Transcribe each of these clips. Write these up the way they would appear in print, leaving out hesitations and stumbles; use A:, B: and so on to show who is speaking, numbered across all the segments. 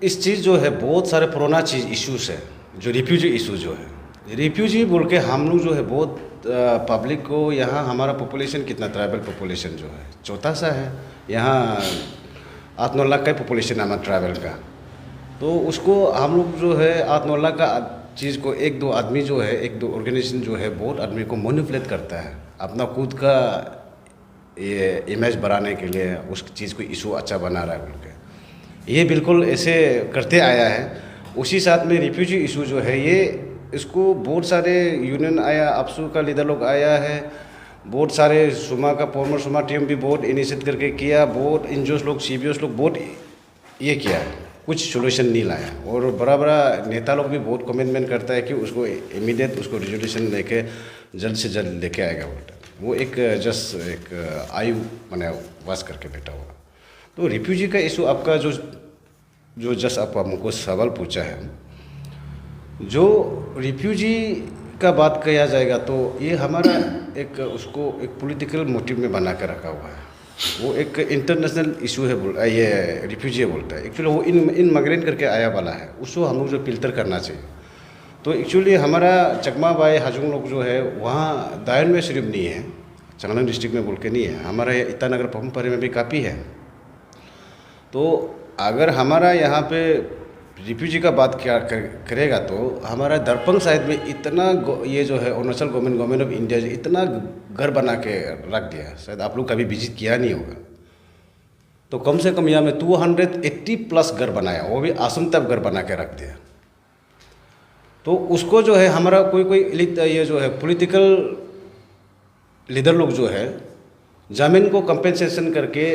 A: इस चीज़ जो है बहुत सारे पुराना चीज़ इश्यूज है, जो रिफ्यूजी इशू जो है, रिफ्यूजी बोल के हम लोग जो है बहुत पब्लिक को, यहाँ हमारा पॉपुलेशन कितना, ट्राइबल पॉपुलेशन जो है छोटा सा है, यहाँ 8-9 लाख का पॉपुलेशन है हमारा ट्राइबल का। तो उसको हम लोग जो है 8-9 लाख का चीज़ को एक दो आदमी जो है, एक दो ऑर्गेनाइजेशन जो है बहुत आदमी को मैनिपुलेट करता है अपना खुद का ये इमेज बढ़ाने के लिए, उस चीज़ को इशू अच्छा बना रहा है बोल के ये बिल्कुल ऐसे करते आया है। उसी साथ में रिफ्यूजी इशू जो है ये, इसको बहुत सारे यूनियन आया, अपसू का लीडर लोग आया है, बहुत सारे सुमा का फॉर्मर सुमा टीम भी बहुत इनिशिएट करके किया, बहुत एनजीओस लोग सीबीओस लोग बहुत ये किया, कुछ सोल्यूशन नहीं लाया। और बड़ा बड़ा नेता लोग भी बहुत कमिटमेंट करता है कि उसको इमीडिएट उसको रेजोल्यूशन लेके जल्द से जल्द लेके आएगा बोलता है। वो एक जस्ट एक आयु मैंने वास करके बैठा हुआ। तो रिफ्यूजी का इशू आपका जो जस्ट आप हमको सवाल पूछा है, जो रिफ्यूजी का बात किया जाएगा तो ये हमारा एक उसको एक पॉलिटिकल मोटिव में बना कर रखा हुआ है। वो एक इंटरनेशनल इशू है ये रिफ्यूजी बोलता है, एक्चुअली वो इन माइग्रेंट करके आया वाला है, उसको हम लोग जो फिल्टर करना चाहिए। तो एक्चुअली हमारा चकमा बाई हाजुंग लोग जो है वहाँ दायन में सिर्फ नहीं है, चांगलांग डिस्ट्रिक्ट में बोल के नहीं है, हमारे ईटानगर पम्परे में भी काफ़ी है। तो अगर हमारा यहाँ पे रिफ्यूजी का बात क्या करेगा तो हमारा दरपंग साइड में इतना ये जो है अरुणाचल गवर्नमेंट ऑफ इंडिया जो इतना घर बना के रख दिया, शायद आप लोग कभी विजिट किया नहीं होगा। तो कम से कम यहाँ में 280+ घर बनाया, वो भी आसम तक घर बना के रख दिया। तो उसको जो है हमारा कोई ये जो है पॉलिटिकल लीडर लोग जो है ज़मीन को कंपेंसेशन करके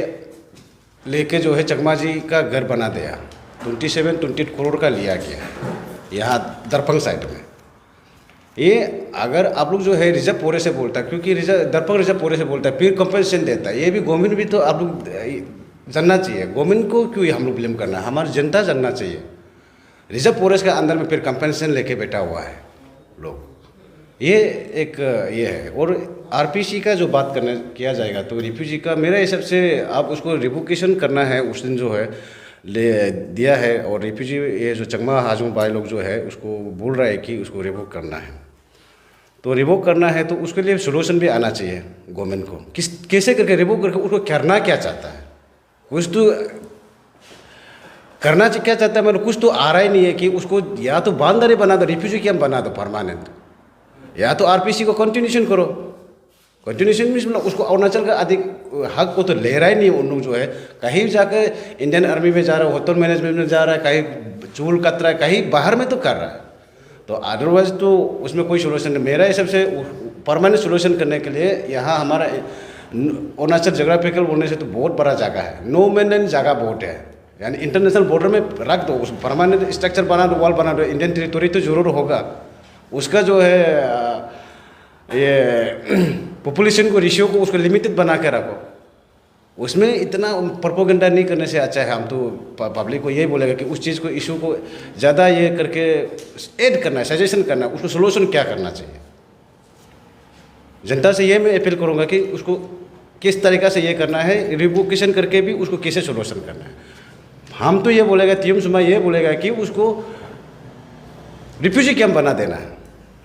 A: लेके जो है चकमा जी का घर बना दिया, 27-28 करोड़ का लिया गया यहाँ दरपंग साइड में। ये अगर आप लोग जो है रिजर्व पोरे से बोलता है, क्योंकि दरपंग रिजर्व पोरे से बोलता है, फिर कंपेंसेशन देता है, ये भी गवर्नमेंट भी तो आप लोग जानना चाहिए। गवर्नमेंट को क्यों हम लोग ब्लेम करना है, हमारी जनता जानना चाहिए। रिजर्व फॉरेस्ट के अंदर में फिर कंपेंसेशन लेके बैठा हुआ है लोग, ये एक ये है। और आरपीसी का जो बात करना किया जाएगा तो रिफ्यूजी का मेरे हिसाब से आप उसको रिवोकेशन करना है, उस दिन जो है ले दिया है। और रिफ्यूजी ये जो चकमा हाजुंग बाई लोग जो है उसको बोल रहा है कि उसको रिवोक करना है, तो रिवोक करना है तो उसके लिए सोल्यूशन भी आना चाहिए गवर्नमेंट को, कैसे करके रिवोक करके उसको करना क्या चाहता है, कुछ तो करना क्या चाहता है, मतलब कुछ तो आ रहा ही नहीं है कि उसको या तो बांधरी बना दो, रिफ्यूजी कैंप बना दो परमानेंट, या तो आरपीसी को कंटिन्यूशन करो। कंटिन्यूशन मीन्स मतलब उसको अरुणाचल का अधिक हक को तो ले रहा ही नहीं उन लोग जो है, कहीं जाकर इंडियन आर्मी में जा रहा है, होटल मैनेजमेंट में जा रहा है, कहीं चूल कतरा है, कहीं बाहर में तो कर रहा है। तो अदरवाइज तो उसमें कोई सोल्यूशन नहीं। मेरा हिसाब से परमानेंट सोल्यूशन करने के लिए यहाँ हमारा अरुणाचल जोग्राफिकल बोलने से तो बहुत बड़ा जगह है, नो मेंटेन जगह बहुत है, यानी इंटरनेशनल बॉर्डर में रख दो, उस परमानेंट स्ट्रक्चर बना दो, वॉल बना दो। इंडियन टेरिटोरी तो जरूर होगा, उसका जो है ये पॉपुलेशन को रेशियो को उसको लिमिटेड बना के रखो, उसमें इतना प्रोपेगेंडा नहीं करने से अच्छा है। हम तो पब्लिक को यही बोलेगा कि उस चीज़ को इशू को ज़्यादा ये करके ऐड करना है, सजेशन करना है, उसको सोल्यूशन क्या करना चाहिए। जनता से ये मैं अपील करूँगा कि उसको किस तरीक़ा से ये करना है, रिवोकेशन करके भी उसको कैसे सोल्यूशन करना है। हम तो ये बोलेगा, तीम सुमा ये बोलेगा कि उसको रिफ्यूजी कैंप बना देना है,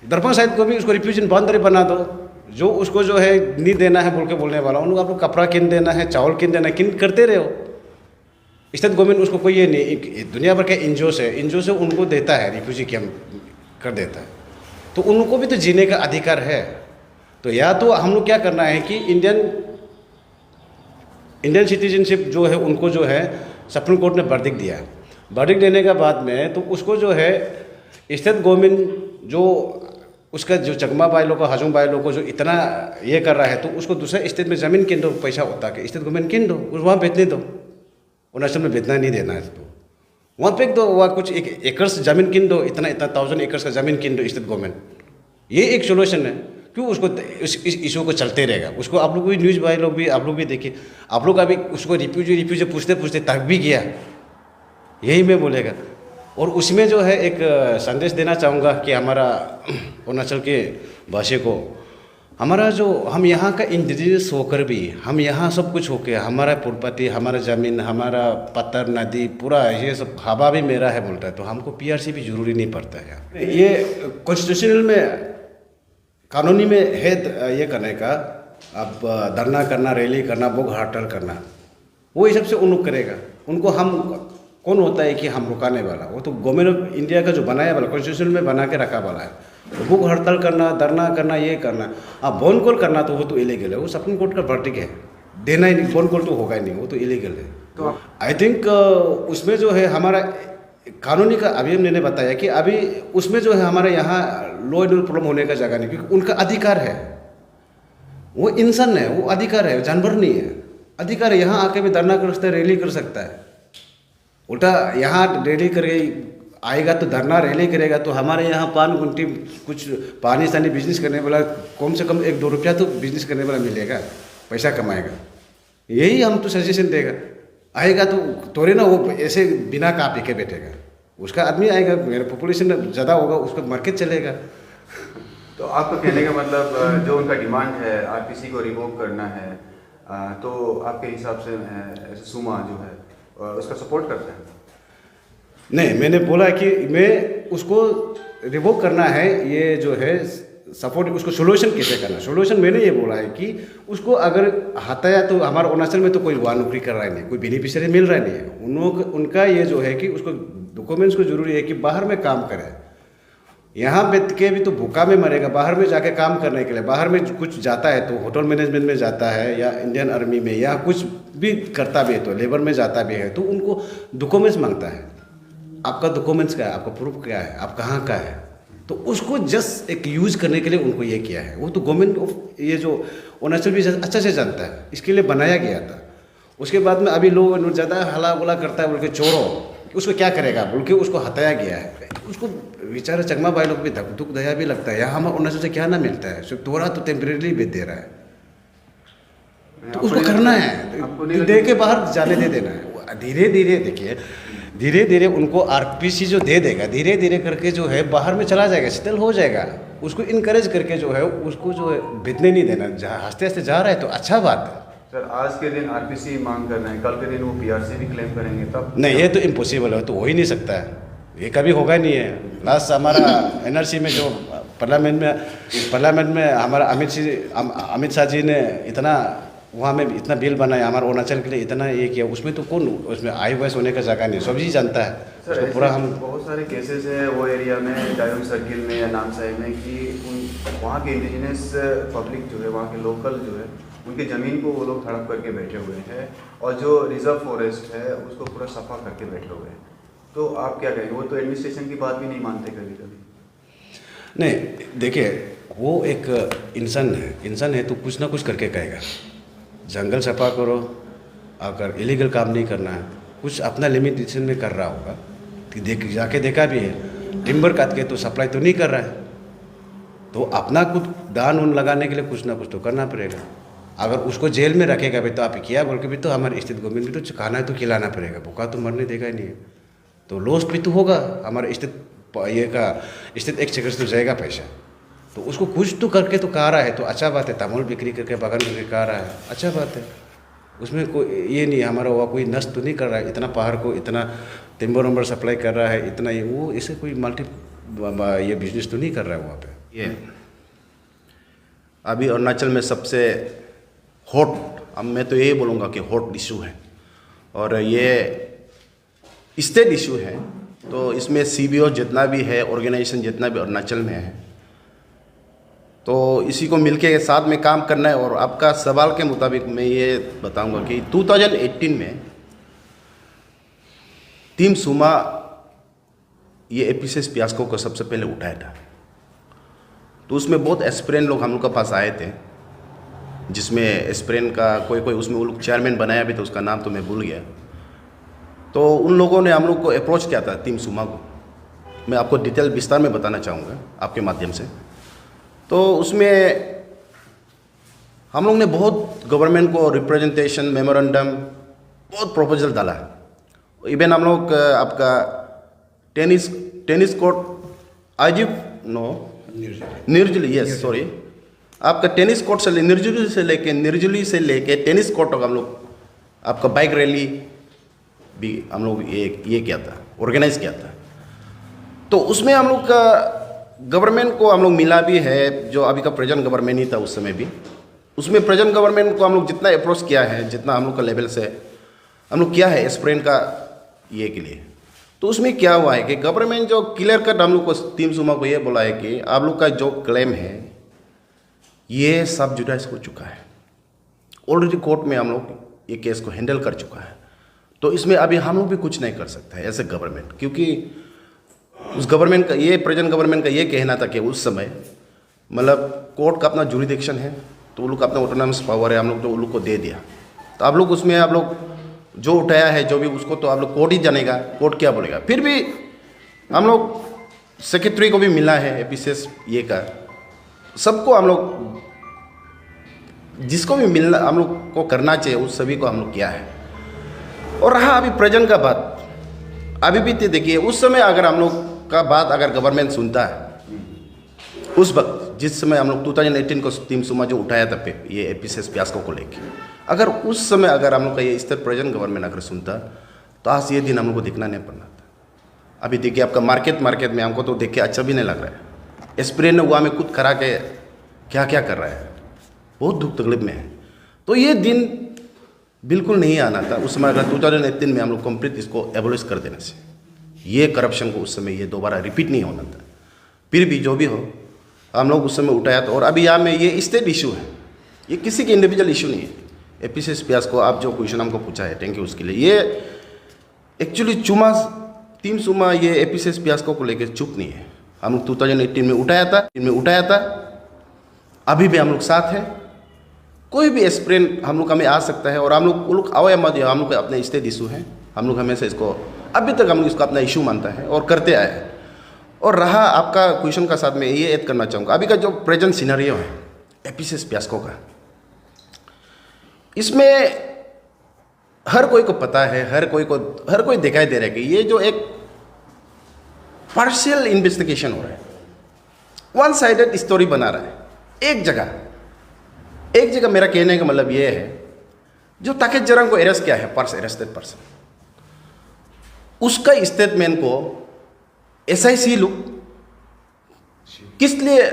A: दरपंग साइड को भी उसको रिफ्यूजी बाउंड्री बना दो, जो उसको जो है नहीं देना है बोल के बोलने वाला उनको आप लोग कपड़ा किन देना है, चावल किन देना है, किन करते रहे हो। स्टेट गवर्नमेंट उसको कोई ये नहीं, दुनिया भर के एनजीओ से उनको देता है, रिफ्यूजी कैंप कर देता है, तो उनको भी तो जीने का अधिकार है। तो या तो हम लोग क्या करना है कि इंडियन सिटीजनशिप जो है उनको जो है सुप्रीम कोर्ट ने वर्डिक्ट दिया, वर्डिक्ट देने के बाद में तो उसको जो है स्टेट गवर्नमेंट जो उसका जो चकमा बाई लोग को, हाजुंग बाई लोग को जो इतना ये कर रहा है, तो उसको दूसरे स्टेट में ज़मीन किन दो, पैसा होता है स्टेट गवर्नमेंट किन दो, वहाँ बेचने दो। अरुणाचल में बेचना नहीं देना है तो वहाँ पे दो, वहाँ कुछ एकर्स ज़मीन किन दो, इतना 1000 एकर्स का ज़मीन किन दो स्टेट गवर्नमेंट। ये एक सोल्यूशन है। क्यों उसको इस इशू को चलते रहेगा, उसको आप लोग भी न्यूज़ भाई लोग भी आप लोग भी देखिए, आप लोग अभी उसको रिफ्यूजी पूछते पूछते तक भी गया, यही मैं बोलेगा। और उसमें जो है एक संदेश देना चाहूँगा कि हमारा अरुणाचल के भाषा को हमारा जो हम यहाँ का इंडिजिनियस होकर भी हम यहाँ सब कुछ होके हमारा प्रॉपर्टी, हमारा ज़मीन, हमारा पत्थर, नदी, पूरा ये सब हवा भी मेरा है बोलता है, तो हमको पीआरसी भी जरूरी नहीं पड़ता है। ये कॉन्स्टिट्यूशनल में, कानूनी में है ये करने का। अब धरना करना, रैली करना, बुक हड़ताल करना, वो हिसाब से उन लोग करेगा। उनको हम कौन होता है कि हम रुकाने वाला? वो तो गवर्नमेंट ऑफ इंडिया का जो बनाया वाला, कॉन्स्टिट्यूशन में बना के रखा वाला है। तो बुक हड़ताल करना, धरना करना, ये करना, अब फोन कॉल करना तो वो तो इलीगल है, वो सुप्रीम कोर्ट का वर्डिक्ट है, देना ही नहीं, फोन कॉल तो होगा ही नहीं, वो तो इलीगल है। तो आई थिंक उसमें जो है हमारा कानूनी का, अभी मैंने बताया कि अभी उसमें जो है हमारे यहाँ लॉ एंड ऑर्डर प्रॉब्लम होने का जगह नहीं, क्योंकि उनका अधिकार है, वो इंसान है, वो अधिकार है, जानवर नहीं है, अधिकार है। यहाँ आके भी धरना कर सकता है, रैली कर सकता है। उल्टा यहाँ रैली करके आएगा तो धरना रैली करेगा तो हमारे यहाँ पान गुंटी कुछ पानी सानी बिजनेस करने वाला कम से कम 1-2 रुपया तो बिजनेस करने वाला मिलेगा, पैसा कमाएगा। यही हम तो सजेशन देगा। आएगा तो तोड़े ना वो ऐसे बिना कापी के बैठेगा, उसका आदमी आएगा, मेरा पॉपुलेशन ज़्यादा होगा, उसका मार्केट चलेगा।
B: तो आपका कहने का मतलब जो उनका डिमांड है आरपीसी को रिवोक करना है, तो आपके हिसाब से सुमा जो है उसका सपोर्ट करते हैं?
A: नहीं, मैंने बोला कि मैं उसको रिवोक करना है, ये जो है सपोर्ट, उसको सोल्यूशन कैसे करना। सोल्यूशन मैंने ये बोला है कि उसको अगर हटाया तो हमारा अरुणाचल में तो कोई वहाँ नौकरी कर रहा है नहीं, कोई बेनिफिशियरी मिल रहा नहीं है। उनका ये जो है कि उसको डॉक्यूमेंट्स को जरूरी है कि बाहर में काम करे। यहाँ बैठ के भी तो भूखा में मरेगा, बाहर में जाके काम करने के लिए। बाहर में कुछ जाता है तो होटल मैनेजमेंट में जाता है, या इंडियन आर्मी में, या कुछ भी करता भी है तो लेबर में जाता भी है, तो उनको डॉक्यूमेंट्स मांगता है। आपका डॉक्यूमेंट्स क्या है, आपका प्रूफ क्या है, आप कहाँ का है, तो उसको जस्ट एक यूज़ करने के लिए उनको ये किया है। वो तो गवर्नमेंट ऑफ ये जो अरुणाचल भी अच्छा से जानता है, इसके लिए बनाया गया था। उसके बाद में अभी लोग ज़्यादा हला गुला करता है बोल के चोरो, उसको क्या करेगा बोल के उसको हटाया गया है। उसको बेचारा चकमा भाई लोग भी दुख दया भी लगता है, यहाँ हमें अरुणाचल से क्या ना मिलता है, सिर्फ थोड़ा तो टेम्परेरी भी दे रहा है, तो उसको करना है, दे के बाहर जाने दे देना है। धीरे धीरे देखिए, धीरे धीरे उनको आरपीसी जो दे देगा, धीरे धीरे करके जो है बाहर में चला जाएगा, सेटल हो जाएगा। उसको इनकरेज करके जो है उसको जो है बितने नहीं देना, जहाँ हंसते हंसते जा रहा है तो अच्छा बात है।
B: सर आज के दिन आरपीसी मांग कर रहे हैं, कल के दिन वो पीआरसी भी क्लेम करेंगे, तब
A: नहीं, ये तो इम्पॉसिबल है, तो हो ही नहीं सकता है, ये कभी होगा नहीं है। लास्ट हमारा एनआरसी में जो पार्लियामेंट में हमारा अमित शाह जी ने इतना वहाँ में इतना बिल बनाया हमारे अरुणाचल के लिए, इतना ये किया, उसमें तो कौन, उसमें आई वैस होने का जगह नहीं, सब जी जानता है।
B: सर
A: पूरा हम
B: बहुत सारे केसेस है वो एरिया में, डायम सर्किल में या नामसाई में, कि वहाँ के इंडिजिनस पब्लिक जो है, वहाँ के लोकल जो है, उनकी ज़मीन को वो लोग हड़प करके बैठे हुए हैं, और जो रिजर्व फॉरेस्ट है उसको पूरा सफा करके बैठे हुए हैं। तो आप क्या कहेंगे? वो तो एडमिनिस्ट्रेशन की बात भी नहीं मानते कभी कभी।
A: नहीं, देखिए वो एक इंसान है तो कुछ ना कुछ करके कहेगा, जंगल सफा करो, अगर इलीगल काम नहीं करना है, कुछ अपना लिमिटेशन में कर रहा होगा, कि जाके देखा भी है, टिम्बर काट के तो सप्लाई तो नहीं कर रहा है, तो अपना कुछ दान उन लगाने के लिए कुछ ना कुछ तो करना पड़ेगा। अगर उसको जेल में रखेगा भी तो आप किया बोल के भी तो हमारे स्टेट गवर्नमेंट भी तो खाना है तो खिलाना पड़ेगा, भूखा तो मरने देगा ही नहीं है, तो लॉस भी तो होगा हमारे स्टेट ये का स्टेट एक्सचेकर से तो जाएगा पैसा, तो उसको कुछ तो करके तो कहा रहा है, तो अच्छा बात है। तमोल बिक्री करके बागान करके कहा रहा है, अच्छा बात है, उसमें कोई ये नहीं हमारा हुआ कोई नष्ट तो नहीं कर रहा है, इतना पहाड़ को इतना टिम्बर वम्बर सप्लाई कर रहा है, इतना ये वो इसे कोई मल्टी ये बिजनेस तो नहीं कर रहा है वहाँ पे।
C: ये अभी अरुणाचल में सबसे हॉट, अब मैं तो यही बोलूँगा कि हॉट इशू है, और ये स्टेट इशू है, तो इसमें सीबीओ जितना भी है, ऑर्गेनाइजेशन जितना भी अरुणाचल में है, तो इसी को मिलके साथ में काम करना है। और आपका सवाल के मुताबिक मैं ये बताऊंगा कि 2018 में टीम सुमा ये एपीसीएस पियास्को को सबसे पहले उठाया था, तो उसमें बहुत एस्पिरेंट लोग हम लोग के पास आए थे, जिसमें एस्पिरेंट का कोई उसमें वो लोग चेयरमैन बनाया भी था, उसका नाम तो मैं भूल गया। तो उन लोगों ने हम लोग को अप्रोच किया था टीम सुमा को, मैं आपको डिटेल विस्तार में बताना चाहूँगा आपके माध्यम से। तो उसमें हम लोग ने बहुत गवर्नमेंट को रिप्रेजेंटेशन, मेमोरेंडम, बहुत प्रपोजल डाला। इवन हम लोग आपका टेनिस कोर्ट निर्जली, यस सॉरी, आपका टेनिस कोर्ट से निर्जुली से लेके टेनिस कोर्ट तक हम लोग आपका बाइक रैली भी हम लोग ये किया था, ऑर्गेनाइज किया था। तो उसमें हम लोग का गवर्नमेंट को हम लोग मिला भी है, जो अभी का प्रेजेंट गवर्नमेंट ही था उस समय भी। उसमें प्रेजेंट गवर्नमेंट को हम लोग जितना अप्रोच किया है, जितना हम लोग का लेवल से हम लोग किया है एस्प्रेन का ये के लिए, तो उसमें क्या हुआ है कि गवर्नमेंट जो क्लियर कट हम लोग को टीम सुमा को ये बोला है कि आप लोग का जो क्लेम है ये सब जुडाइज हो चुका है, ऑलरेडी कोर्ट में हम लोग ये केस को हैंडल कर चुका है। तो इसमें अभी हम लोग भी कुछ नहीं कर सकते हैं एज ए गवर्नमेंट, क्योंकि उस गवर्नमेंट का ये प्रेजेंट गवर्नमेंट का ये कहना था कि उस समय मतलब कोर्ट का अपना जुरिडिक्शन है, तो उन लोग का अपना ऑटोनॉमस पावर है, हम लोग तो उन लोग को दे दिया। तो आप लोग उसमें आप लोग जो उठाया है जो भी उसको तो आप लोग कोर्ट ही जानेगा, कोर्ट क्या बोलेगा। फिर भी हम लोग सेक्रेटरी को भी मिला है एपीसीएस ये का, सबको हम लोग जिसको भी मिलना हम लोग को करना चाहिए उस सभी को हम लोग किया है। और रहा अभी प्रेजेंट का बात, अभी भी देखिए उस समय अगर हम लोग का बात अगर गवर्नमेंट सुनता है, उस वक्त जिस समय हम लोग 2018 को टीम सुमा जो उठाया था ये एपीसीएस पियास्को को लेके, अगर उस समय अगर हम लोग का ये स्टेट प्रेजेंट गवर्नमेंट अगर सुनता तो आज ये दिन हम लोग को देखना नहीं पड़ना था। अभी देखिए आपका मार्केट में हमको तो देख के अच्छा भी नहीं लग रहा है। एस्प्रेन ने हुआ में खुद करा के क्या क्या कर रहा है, बहुत दुख तकलीफ में है। तो ये दिन बिल्कुल नहीं आना था उस समय। अगर 2018 में हम लोग कंप्लीट इसको एबोलिश कर देने से, ये करप्शन को उस समय ये दोबारा रिपीट नहीं होना था। फिर भी जो भी हो हम लोग उस समय उठाया था। और अभी यहाँ में ये स्टेट इशू है, ये किसी के इंडिविजुअल इशू नहीं है। एपीसीएस पियास्को आप जो क्वेश्चन हमको पूछा है, थैंक यू उसके लिए। ये एक्चुअली टीम सुमा ये एपीसीएस पियास्को को लेकर चुप नहीं है। हम लोग 2018 में उठाया था, अभी भी हम लोग साथ हैं। कोई भी एस्प्रेन हम लोग हमें आ सकता है और हम लोग आओ या मत, हम लोग का अपने स्टेट इशू है। हम लोग हमेशा इसको अभी तक हम लोग इसको अपना इशू मानता है और करते आए हैं। और रहा आपका क्वेश्चन का साथ में ये ऐड करना चाहूँगा, अभी का जो प्रेजेंट सिनेरियो है एपीसीएस पियास्को का, इसमें हर कोई को पता है, हर कोई दिखाई दे रहा है कि ये जो एक पार्शियल इन्वेस्टिगेशन हो रहा है, वन साइडेड स्टोरी बना रहा है। एक जगह मेरा कहने का मतलब ये है, जो ताकेत जरंग को अरेस्ट किया है, अरेस्टेड पर्सन, उसका स्टेटमेंट को एसआईसी लोग किस लिए,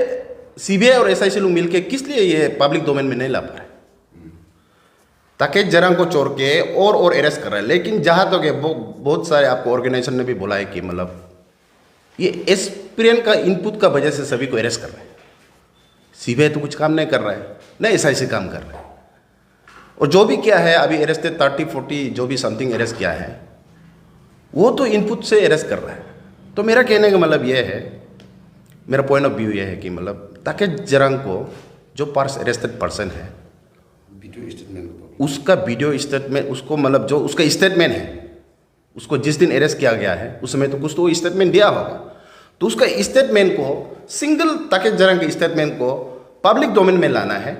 C: सीबीआई और एसआईसी लोग मिलके किस लिए ये पब्लिक डोमेन में नहीं ला पा रहे। ताकेत जरंग को छोड़ के और अरेस्ट कर रहा है। लेकिन जहाँ तक बहुत सारे आपको ऑर्गेनाइजेशन ने भी बोला है कि मतलब ये एस्पिरेंट का इनपुट का वजह से सभी को अरेस्ट कर रहा है। सीबीआई तो कुछ काम नहीं कर रहा है, नहीं एसआईसी काम कर रहा है। और जो भी किया है अभी अरेस्टेड 30-40 जो भी समथिंग अरेस्ट किया है, वो तो इनपुट से अरेस्ट कर रहा है। तो मेरा कहने का मतलब ये है, मेरा पॉइंट ऑफ व्यू ये है कि मतलब ताकेत जरंग को जो अरेस्टेड पर्सन है, उसका वीडियो स्टेटमेंट, उसको मतलब जो उसका स्टेटमेंट है, उसको जिस दिन अरेस्ट किया गया है उस समय तो कुछ तो स्टेटमेंट दिया होगा। तो उसका स्टेटमेंट को, सिंगल ताकेत जरंग के स्टेटमेंट को पब्लिक डोमेन में लाना है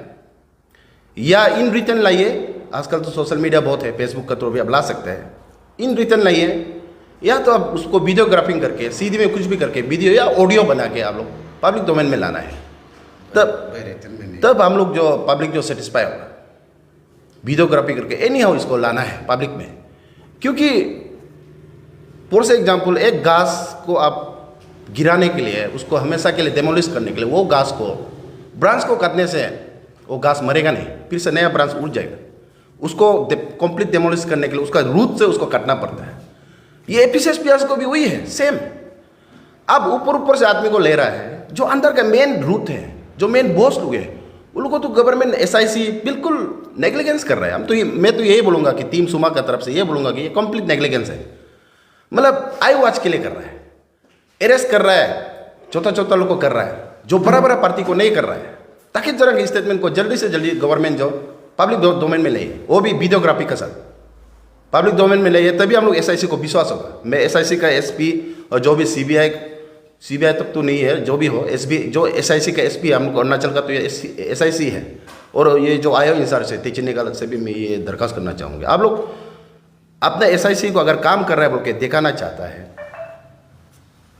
C: या इन रिटर्न लाइए। आजकल तो सोशल मीडिया बहुत है, फेसबुक का थ्रू भी आप ला सकते हैं। इन रिटर्न लाइए या तो आप उसको वीडियोग्राफिंग करके सीधी में कुछ भी करके वीडियो या ऑडियो बना के आप लोग पब्लिक डोमेन में लाना है। तब हम लोग जो पब्लिक जो सेटिस्फाई होगा, वीडियोग्राफी करके एनी हाउ इसको लाना है पब्लिक में। क्योंकि फॉर एग्जाम्पल एक घास को आप गिराने के लिए, उसको हमेशा के लिए डेमोलिश करने के लिए, वो घास को ब्रांच को काटने से वो घास मरेगा नहीं, फिर से नया ब्रांच उड़ जाएगा। उसको कंप्लीट डेमोलिश करने के लिए उसका रूट से उसको काटना पड़ता है। ये एपीसीएस पियास्को भी वही है, सेम। अब ऊपर से आदमी को ले रहा है, जो अंदर का मेन रूट है, जो मेन बॉस लोग है, उन लोगों को तो गवर्नमेंट एसआईसी बिल्कुल नेग्लिजेंस कर रहा है। मैं तो यही बोलूँगा कि टीम सुमा का तरफ से ये बोलूँगा कि ये कंप्लीट नेग्लिजेंस है। मतलब आई वॉच के लिए कर रहा है, अरेस्ट कर रहा है, चौथा लोग को कर रहा है, जो बड़ा पार्टी को नहीं कर रहा है। ताकि जरा स्टेटमेंट को जल्दी से जल्दी गवर्नमेंट जो पब्लिक डोमेन में ले, वो भी वीडियोग्राफी के साथ पब्लिक डोमेन में ले, तभी हम लोग एसआईसी को विश्वास होगा। मैं एसआईसी का एसपी और जो भी सीबीआई तक तो नहीं है, जो भी हो एसपी, जो एसआईसी का एसपी हम लोग अरुणाचल का तो ये एसआईसी है। और ये जो आयो इंचार्ज है तेची निकाल से भी मैं ये दरखास्त करना चाहूँगा, आप लोग अपना एसआईसी को अगर काम कर रहा है बोल के दिखाना चाहता है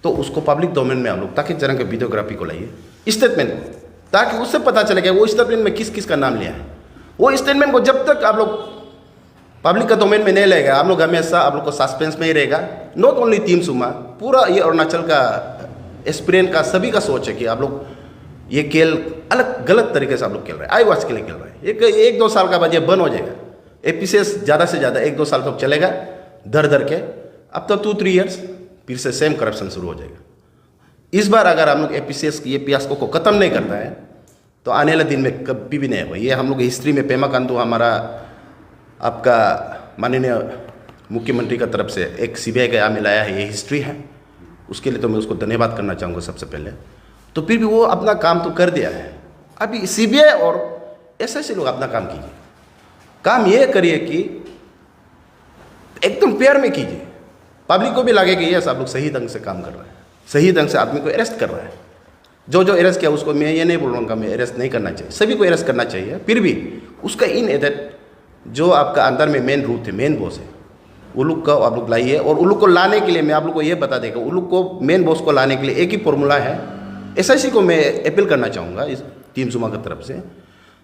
C: तो उसको पब्लिक डोमेन में हम लोग ताकि जरा के वीडियोग्राफी को लाइए, स्टेटमेंट ताकि उससे पता चले वो स्टेटमेंट में किस किस का नाम लिया है। वो स्टेटमेंट को जब तक आप लोग पब्लिक का डोमेन में नहीं लेगा, आप लोग हमेशा आप लोग को सस्पेंस में ही रहेगा। नॉट ओनली टीम सुमा, पूरा ये अरुणाचल का एस्पिरेंट का सभी का सोच है कि आप लोग ये खेल अलग गलत तरीके से आप लोग खेल रहे हैं, आई वॉच के लिए खेल रहे हैं। एक दो साल का बाद ये बंद हो जाएगा। एपीसीएस ज़्यादा से ज़्यादा 1-2 साल तक चलेगा धर के, अब तो 2-3 ईयर्स फिर से सेम करप्शन शुरू हो जाएगा। इस बार अगर हम लोग एपीसीएस की ये फियास्को को ख़त्म नहीं करता है तो आने वाले दिन में कभी भी नहीं होगा। ये हम लोग हिस्ट्री में पेमा खांडू हमारा आपका माननीय मुख्यमंत्री का तरफ से एक सीबीआई का यहाँ मिलाया है, ये हिस्ट्री है, उसके लिए तो मैं उसको धन्यवाद करना चाहूँगा सबसे पहले। तो फिर भी वो अपना काम तो कर दिया है। अभी सीबीआई और एसआईसी लोग अपना काम कीजिए, काम ये करिए कि एकदम प्यार में कीजिए, पब्लिक को भी लगे कि यस आप लोग सही ढंग से काम कर रहे हैं, सही ढंग से आदमी को अरेस्ट कर रहा है। जो अरेस्ट किया उसको मैं ये नहीं बोल रहा हूँ मैं अरेस्ट नहीं करना चाहिए, सभी को अरेस्ट करना चाहिए। फिर भी उसका इन एडेड जो आपका अंदर में मेन रूट है, मेन बॉस है, वो लोग का आप लोग लाइए। और उन लोग को लाने के लिए मैं आप लोग को ये बता देगा, उन लोग को मेन बॉस को लाने के लिए एक ही फॉर्मूला है। एसआईसी को मैं अपील करना चाहूँगा इस टीम सुमा की तरफ से,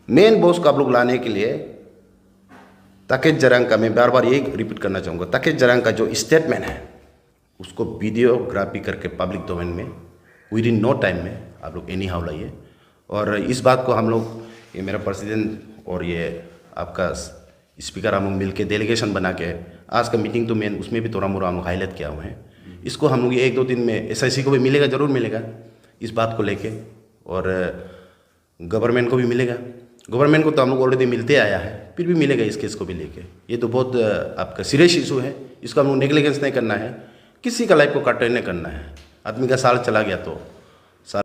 C: मेन बॉस को आप लोग लाने के लिए ताकेत जरांग का, मैं बार बार यही रिपीट करना चाहूँगा, ताकेत जरांग का जो स्टेटमेंट है उसको वीडियोग्राफी करके पब्लिक डोमेन में विद इन नो टाइम में आप लोग एनी हाउ लाइए। और इस बात को हम लोग, ये मेरा प्रेसिडेंट और ये आपका स्पीकर हम लोग मिल के डेलीगेशन बना के, आज का मीटिंग तो मेन उसमें भी थोड़ा मोड़ा हम लोग हाईलाइट किया हुआ है। इसको हम लोग 1-2 दिन में एसआईसी को भी मिलेगा, ज़रूर मिलेगा इस बात को लेके, और गवर्नमेंट को भी मिलेगा। गवर्नमेंट को तो हम लोग ऑलरेडी मिलते आया है, फिर भी मिलेगा इस केस को भी लेके। ये तो बहुत आपका सीरियस इशू है, इसको हम लोग नेग्लिजेंस नहीं करना है, किसी का लाइफ को कट नहीं करना है। आदमी का साल चला गया तो